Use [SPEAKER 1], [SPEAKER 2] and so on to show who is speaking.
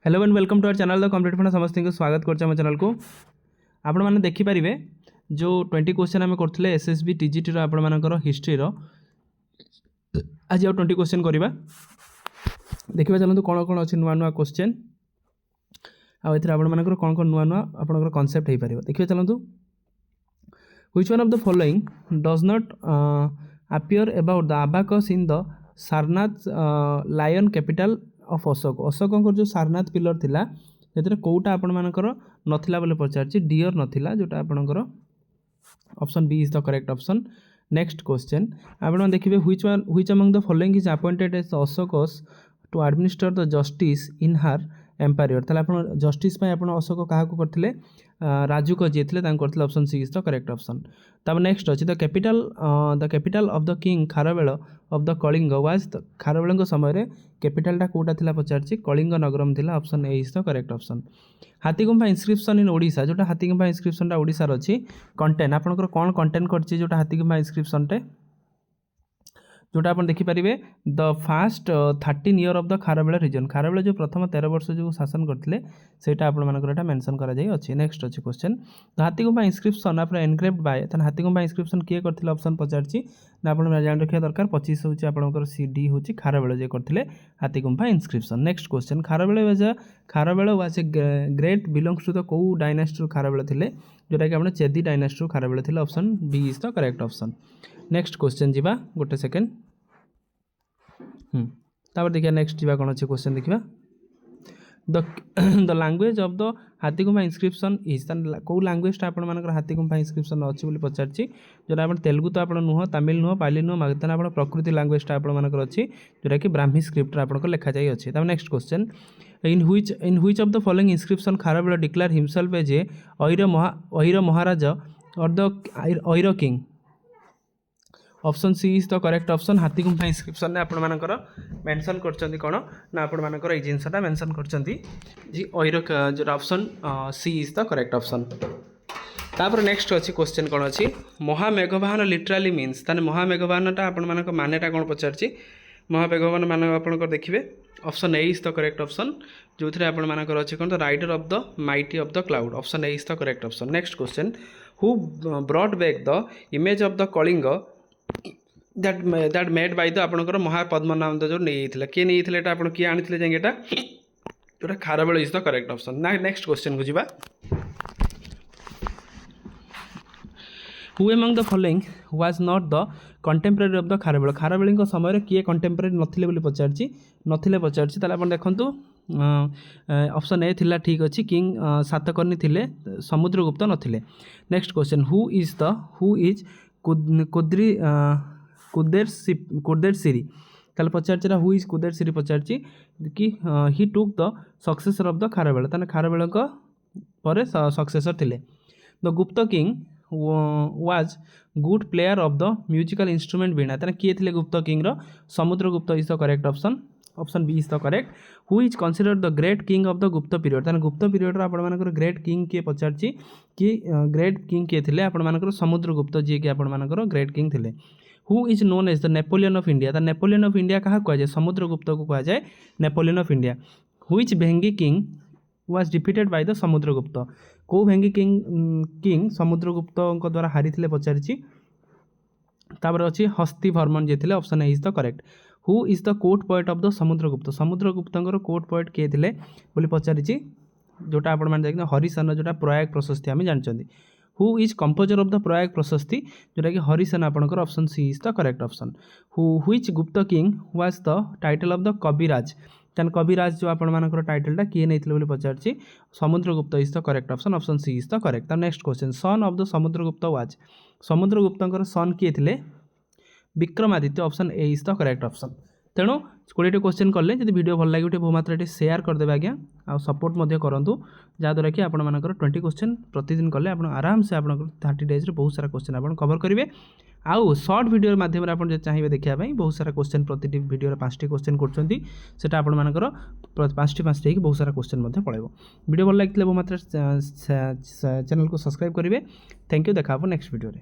[SPEAKER 1] Hello and welcome to our channel the complete fund समस्त को स्वागत करते आम चैनल को। आपण मैंने देखिपारे जो 20 क्वेश्चन आम करते एसएसबी टीजीटी आपर हिस्ट्री आज आउ 20 क्वेश्चन करवा देखा चलते कौन कौन अच्छे नुआ नुआ क्वेश्चन आपर कौन कौन नुआ नुआ आप कनसेप्ट हो पार देखिए चलते which one of the following does not appear about the abacus in the Sarnath lion capital of Ashoka Ashoka जो सारनाथ पिलर थिला से कौटा आपण मानकर नथिला बोले पचार डियर नथिला जोटा आपणकर option B is the correct option. Next question आपण देखिए which among the following is appointed as Ashoka's to administer the justice in her empire ताले आपण जस्टिस आपण अशोक क्या करते राजुक जी थे करते option C is the correct option. तब नेक्स्ट अच्छी the capital of the king Kharavela of the Kalinga was Kharavela समय कैपिटलटा कौटा था पचार कलिंग नगरम था option A is the correct option. Hathigumpha inscription in Odisha जोटा हाथीगुम्फा इनस्क्रिप्शन ओडिशार अच्छी कंटेंट आपंकर कौन कंटेंट कर जोटा हाथीगुम्फा इनस्क्रिप्शन टे जोटा आप देखिपारे the first 13 year of the Kharavela reign Kharavela जो प्रथम 13 वर्ष जो शासन करते सेटा आपंकर मेंशन करा अच्छे। नेक्स्ट अच्छे क्वेश्चन द हाथीगुम्फा इनस्क्रिप्शन आप एनग्रेव्ड बाय हाथीगुम्फा इनस्क्रिप्शन किए करते ऑप्शन पचार आप जान रखा दरकार 25 हूँ आपंकर सी डी हूँ खारवेल जे करते Hathigumpha inscription. Next question Kharavela was a great belongs to the कौ डायनास्टी खारवेल थे जोटा कि आप चेदी डायनास्टी खारवेल थे option B is the correct option. Next question जीवा गोटे सेकेंड तापर देखिए नेक्स्ट जीवा कौन अच्छे क्वेश्चन देखा the language of the Hathigumpha inscription is कौ लैंग्वेज आप हाथीगुम्फा इनस्क्रिप्शन अच्छी बोली पचार जोटा आप तेलुगु तो आप नुह तमिल नुह पाली नुह मागतान आप प्रकृति लैंग्वेजटा आपर अच्छी जोटा कि ब्राह्मी स्क्रिप्ट आप लिखा जाए अच्छे। तब next question in which of the following inscription Kharavela declare himself as a Ahir Maharaja और the Ahir king option C is the correct option. Hathigumpha inscription ने आपण मानकर मेंशन करछंती कोन ना आपण मानकर ए जिनसटा मेंशन करछंती जी अहिर जो option C is the correct option. तापर नेक्स्ट अच्छी क्वेश्चन कौन अच्छी महामेघवाहन लिटराली मीन्स ताने महामेघवाहनटा आपण मानक मानेटा कौन पचारछि महामेघवाहन मान आपनकर देखिए option A is the correct option जो थे आपण मानकर अच्छे कौन the rider of the mighty of the cloud option A is the correct option. Next question who brought back the image of the Kalinga that made by the आपनकर महापद्मनाभ जो नहीं किए नहीं आप किए आनी जाए जोटा Kharavela is the correct option. Next question को जीवा who among the following was not the contemporary of the Kharavela Kharavela समय किए कंटेम्परेरी नथिले पचार आप देखु ऑप्शन ए थिला ठीक अच्छी किंग सातकर्णी थिले समुद्रगुप्त नथिले। Next question who is Kuder Siri ताले पचार हु इज कुदेर सिरी पचार कि he took the successor of the Kharavela ताने खारवेल पर सक्सेसर थिले। The Gupta king was good player of the musical instrument veena ताने किए थिले Gupta king Samudragupta is the correct option option B is the correct. Who is considered the great king of the Gupta period ताने Gupta period आपर great king किए पचार कि great king किए थे आपर समुद्रगुप्त जी कि आपर ग्रेट किंग थे। Who is known as the Napoleon of India the Napoleon of India क्या कहुए समुद्रगुप्त को कहुए Napoleon of India. Which Vengi king was defeated by the Samudragupta कौ भेंगी किंग समुद्रगुप्त द्वारा हारी थे पचार तापर अच्छी हस्तिवर्मन जी थे option A is the correct. Who is the court poet of the Samudragupta court poet किए थे बोली पचार जोटा आप हरिसेन जोटा प्रयाग प्रशस्ति आम जानते। Who is composer of the Prayag Prashasti जोटा कि हरिसेन आपंकर option C is the correct option. Which Gupta king was the title of the Kaviraj तान कविराज जो आपर टाइटलटा किए नहीं पचार Samudragupta is the correct option option C is the correct. Next question son of the Samudragupta was Samudragupta son किए थे Vikramaditya option A is the correct option. तेणु 20 क्वेश्चन कले जब वीडियो भल लगे बहुत मात्रा शेयर करदे आज्ञा आ सपोर्ट करूँ जहाँद्वारा कि आपर 20 क्वेश्चन प्रतिदिन कले आराम से आप 30 डेज बहुत सारा क्वेश्चन आप कवर करेंगे आउ शॉर्ट वीडियो माध्यम आप चाहिए देखापी बहुत सारा क्वेश्चन प्रति वीडियो 5टी क्वेश्चन कर आपर 5टी बहुत सारा क्वेश्चन पड़ेगा। वीडियो भल लगे बहुत मात्रा चैनल को सब्सक्राइब करेंगे। थैंक यू देखा नेक्स्ट वीडियो।